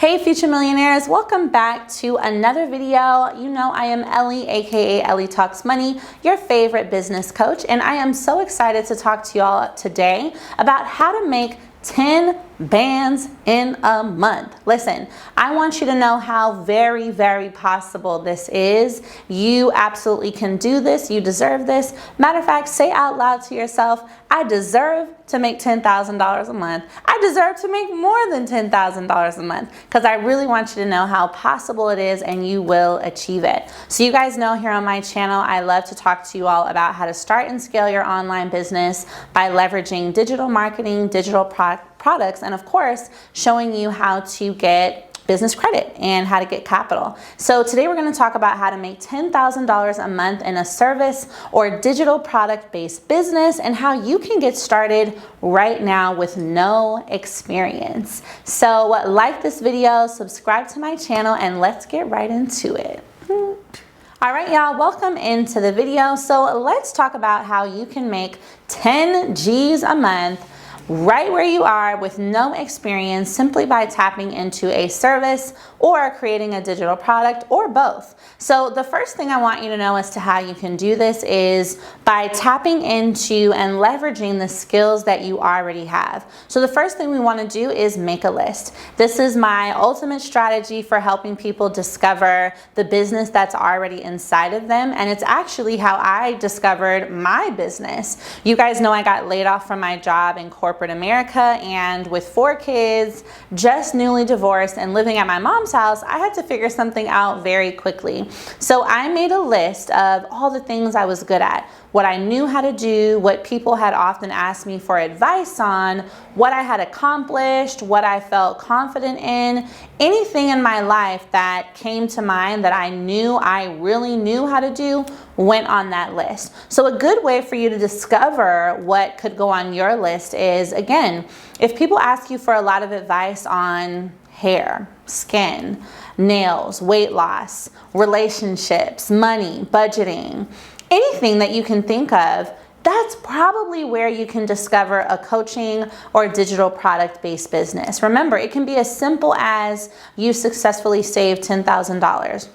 Hey future millionaires, welcome back to another video. You know I am Ellie, aka Ellie Talks Money, your favorite business coach, and I am so excited to talk to y'all today about how to make 10 bands in a month. Listen, I want you to know how very, very possible this is. You absolutely can do this. You deserve this. Matter of fact, say out loud to yourself, I deserve to make $10,000 a month. I deserve to make more than $10,000 a month, because I really want you to know how possible it is and you will achieve it. So you guys know here on my channel, I love to talk to you all about how to start and scale your online business by leveraging digital marketing, digital products, and of course, showing you how to get business credit and how to get capital. So today we're going to talk about how to make $10,000 a month in a service or digital product-based business and how you can get started right now with no experience. So like this video, subscribe to my channel, and let's get right into it. All right, y'all, welcome into the video. So let's talk about how you can make 10 G's a month right where you are with no experience, simply by tapping into a service or creating a digital product, or both. So the first thing I want you to know as to how you can do this is by tapping into and leveraging the skills that you already have. So the first thing we want to do is make a list. This is my ultimate strategy for helping people discover the business that's already inside of them, and it's actually how I discovered my business. You guys know I got laid off from my job in corporate America, and with 4 kids, just newly divorced and living at my mom's house, I had to figure something out very quickly. So I made a list of all the things I was good at, what I knew how to do, what people had often asked me for advice on, what I had accomplished, what I felt confident in, anything in my life that came to mind that I knew I really knew how to do went on that list. So a good way for you to discover what could go on your list is, again, if people ask you for a lot of advice on hair, skin, nails, weight loss, relationships, money, budgeting, anything that you can think of, that's probably where you can discover a coaching or digital product-based business. Remember, it can be as simple as you successfully saved $10,000.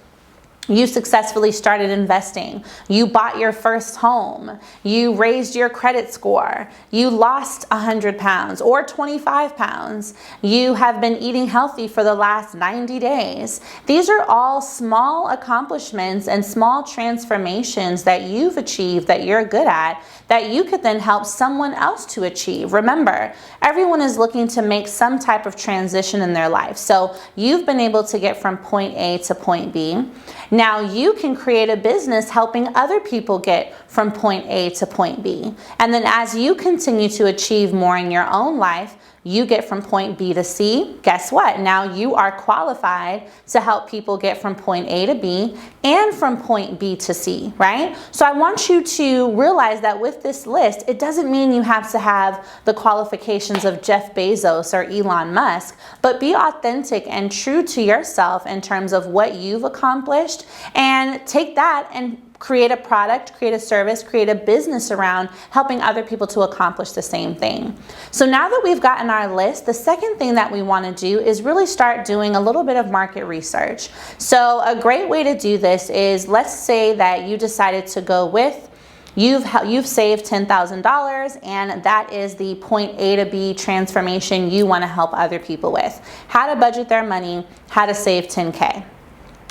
You successfully started investing. You bought your first home. You raised your credit score. You lost 100 pounds or 25 pounds. You have been eating healthy for the last 90 days. These are all small accomplishments and small transformations that you've achieved that you're good at, that you could then help someone else to achieve. Remember, everyone is looking to make some type of transition in their life. So you've been able to get from point A to point B. Now you can create a business helping other people get from point A to point B. And then as you continue to achieve more in your own life, you get from point B to C. Guess what? Now you are qualified to help people get from point A to B and from point B to C, right? So I want you to realize that with this list, it doesn't mean you have to have the qualifications of Jeff Bezos or Elon Musk, but be authentic and true to yourself in terms of what you've accomplished, and take that and create a product, create a service, create a business around helping other people to accomplish the same thing. So now that we've gotten our list, the second thing that we want to do is really start doing a little bit of market research. So a great way to do this is, let's say that you decided to go with, you've saved $10,000, and that is the point A to B transformation you want to help other people with. How to budget their money, how to save 10K.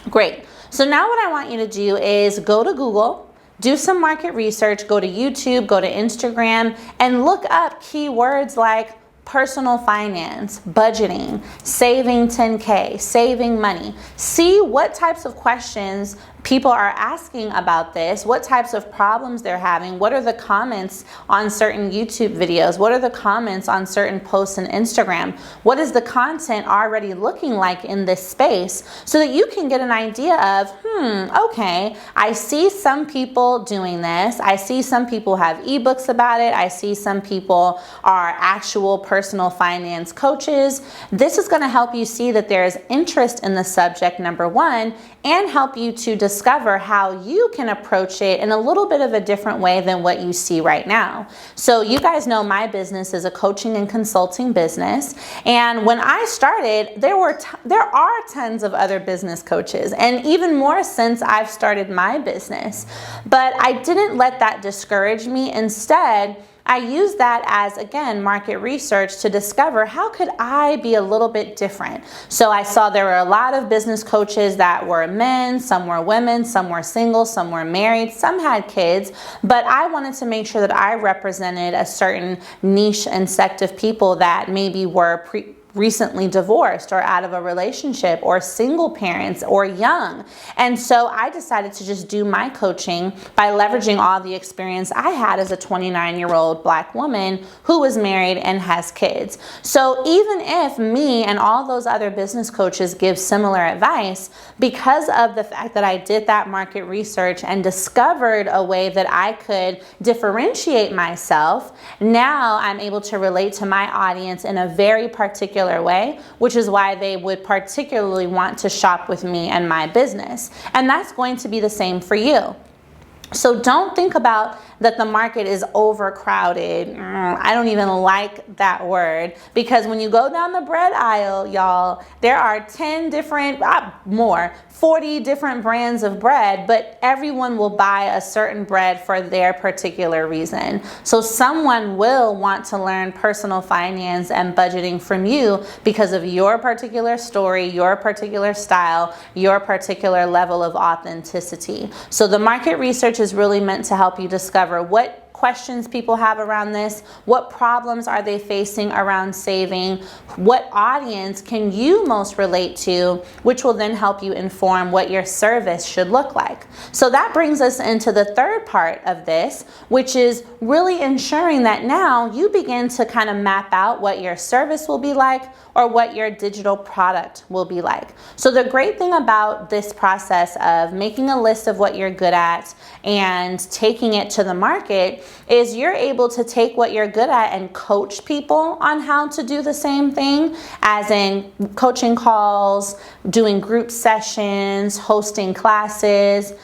Great. So now what I want you to do is go to Google, do some market research, go to YouTube, go to Instagram, and look up keywords like personal finance, budgeting, saving 10K, saving money. See what types of questions people are asking about this, what types of problems they're having, what are the comments on certain YouTube videos, what are the comments on certain posts on Instagram, what is the content already looking like in this space, so that you can get an idea of, okay, I see some people doing this, I see some people have ebooks about it, I see some people are actual personal finance coaches. This is going to help you see that there is interest in the subject, number one, and help you to discover how you can approach it in a little bit of a different way than what you see right now. So you guys know my business is a coaching and consulting business. And when I started, there are tons of other business coaches, and even more since I've started my business. But I didn't let that discourage me. Instead, I used that as, again, market research to discover how could I be a little bit different. So I saw there were a lot of business coaches that were men, some were women, some were single, some were married, some had kids, but I wanted to make sure that I represented a certain niche and sect of people that maybe were recently divorced or out of a relationship or single parents or young. And so I decided to just do my coaching by leveraging all the experience I had as a 29-year-old Black woman who was married and has kids. So even if me and all those other business coaches give similar advice, because of the fact that I did that market research and discovered a way that I could differentiate myself, now I'm able to relate to my audience in a very particular way, which is why they would particularly want to shop with me and my business. And that's going to be the same for you. So don't think about that the market is overcrowded. I don't even like that word, because when you go down the bread aisle, y'all, there are 10 different, 40 different brands of bread, but everyone will buy a certain bread for their particular reason. So someone will want to learn personal finance and budgeting from you because of your particular story, your particular style, your particular level of authenticity. So the market research is really meant to help you discover what questions people have around this, what problems are they facing around saving, what audience can you most relate to, which will then help you inform what your service should look like. So that brings us into the third part of this, which is really ensuring that now you begin to kind of map out what your service will be like or what your digital product will be like. So the great thing about this process of making a list of what you're good at and taking it to the market is you're able to take what you're good at and coach people on how to do the same thing, as in coaching calls, doing group sessions, hosting classes,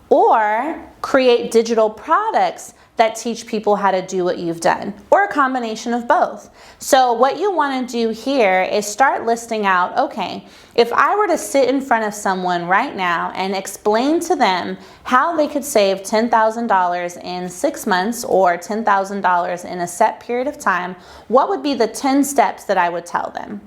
or create digital products that teach people how to do what you've done, or a combination of both. So what you want to do here is start listing out, okay, if I were to sit in front of someone right now and explain to them how they could save $10,000 in 6 months or $10,000 in a set period of time, what would be the 10 steps that I would tell them?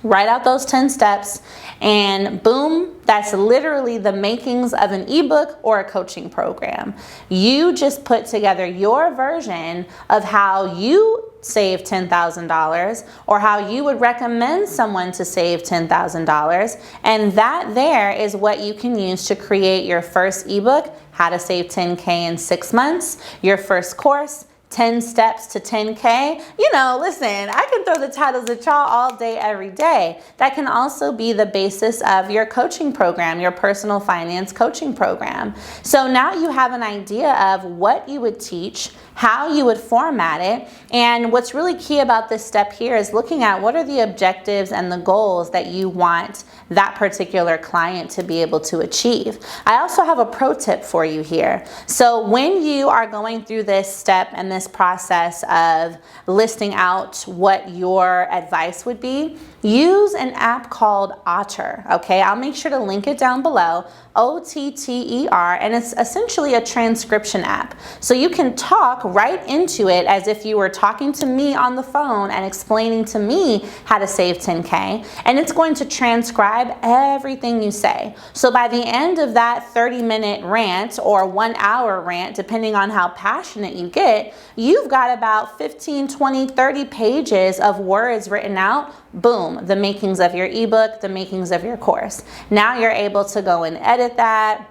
Write out those 10 steps, and boom, that's literally the makings of an ebook or a coaching program. You just put together your version of how you save $10,000 or how you would recommend someone to save $10,000, and that there is what you can use to create your first ebook, How to Save 10K in 6 months, your first course, 10 steps to 10K. You know, listen, I can throw the titles at y'all all day, every day. That can also be the basis of your coaching program, your personal finance coaching program. So now you have an idea of what you would teach, how you would format it, and what's really key about this step here is looking at what are the objectives and the goals that you want that particular client to be able to achieve. I also have a pro tip for you here. So when you are going through this step and this process of listing out what your advice would be, use an app called Otter, okay? I'll make sure to link it down below, OTTER, and it's essentially a transcription app. So you can talk right into it as if you were talking to me on the phone and explaining to me how to save 10K, and it's going to transcribe everything you say. So by the end of that 30-minute rant or 1 hour rant, depending on how passionate you get, you've got about 15, 20, 30 pages of words written out. Boom, the makings of your ebook, the makings of your course. Now you're able to go and edit that,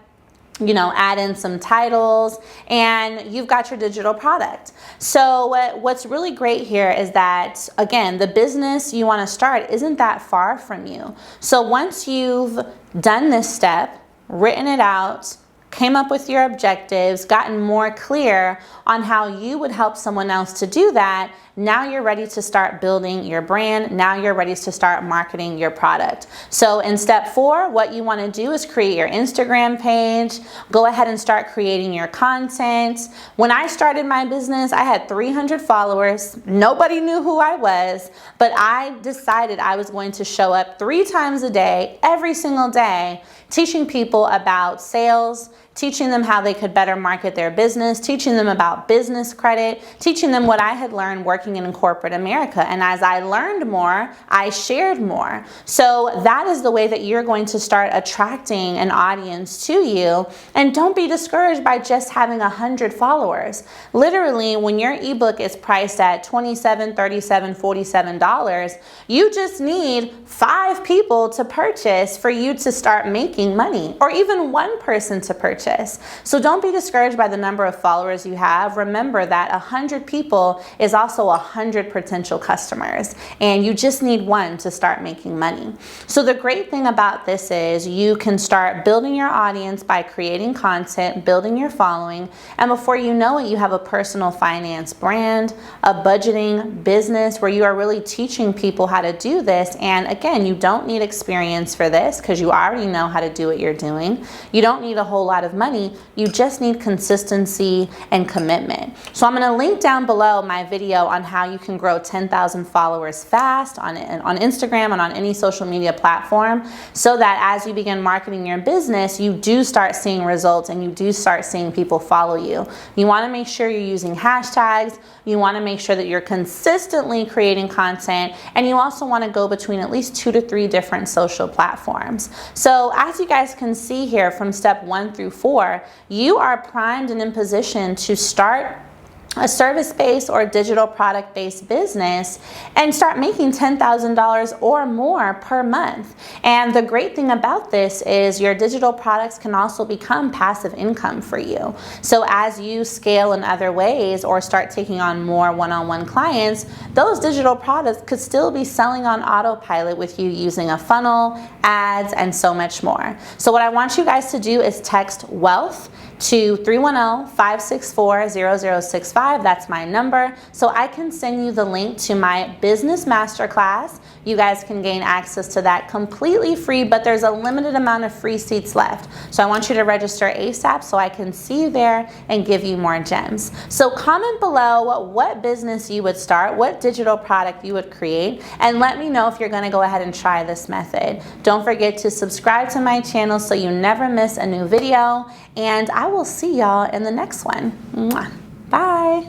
you know, add in some titles, and you've got your digital product. So what's really great here is that, again, the business you want to start isn't that far from you. So once you've done this step, written it out, came up with your objectives, gotten more clear on how you would help someone else to do that, now you're ready to start building your brand. Now you're ready to start marketing your product. So in step 4, what you want to do is create your Instagram page. Go ahead and start creating your content. When I started my business, I had 300 followers. Nobody knew who I was, but I decided I was going to show up 3 times a day, every single day, teaching people about sales, teaching them how they could better market their business, teaching them about business credit, teaching them what I had learned working in corporate America. And as I learned more, I shared more. So that is the way that you're going to start attracting an audience to you. And don't be discouraged by just having 100 followers. Literally, when your ebook is priced at $27, $37, $47, you just need 5 people to purchase for you to start making money, or even 1 person to purchase. So don't be discouraged by the number of followers you have. Remember that 100 people is also 100 potential customers, and you just need 1 to start making money. So the great thing about this is you can start building your audience by creating content, building your following, and before you know it, you have a personal finance brand, a budgeting business where you are really teaching people how to do this. And again, you don't need experience for this because you already know how to do what you're doing. You don't need a whole lot of money. You just need consistency and commitment. So I'm going to link down below my video on how you can grow 10,000 followers fast on Instagram and on any social media platform, so that as you begin marketing your business, you do start seeing results and you do start seeing people follow you. You want to make sure you're using hashtags. You want to make sure that you're consistently creating content, and you also want to go between at least 2 to 3 different social platforms. So as you guys can see here, from step 1 through 4, you are primed and in position to start a service-based or digital product-based business and start making $10,000 or more per month. And the great thing about this is your digital products can also become passive income for you. So as you scale in other ways or start taking on more one-on-one clients, those digital products could still be selling on autopilot with you using a funnel, ads, and so much more. So what I want you guys to do is text wealth to 310-564-0065. That's my number. So I can send you the link to my business masterclass. You guys can gain access to that completely free, but there's a limited amount of free seats left. So I want you to register ASAP so I can see you there and give you more gems. So comment below what business you would start, what digital product you would create, and let me know if you're going to go ahead and try this method. Don't forget to subscribe to my channel so you never miss a new video, and I will see y'all in the next one. Mwah. Bye.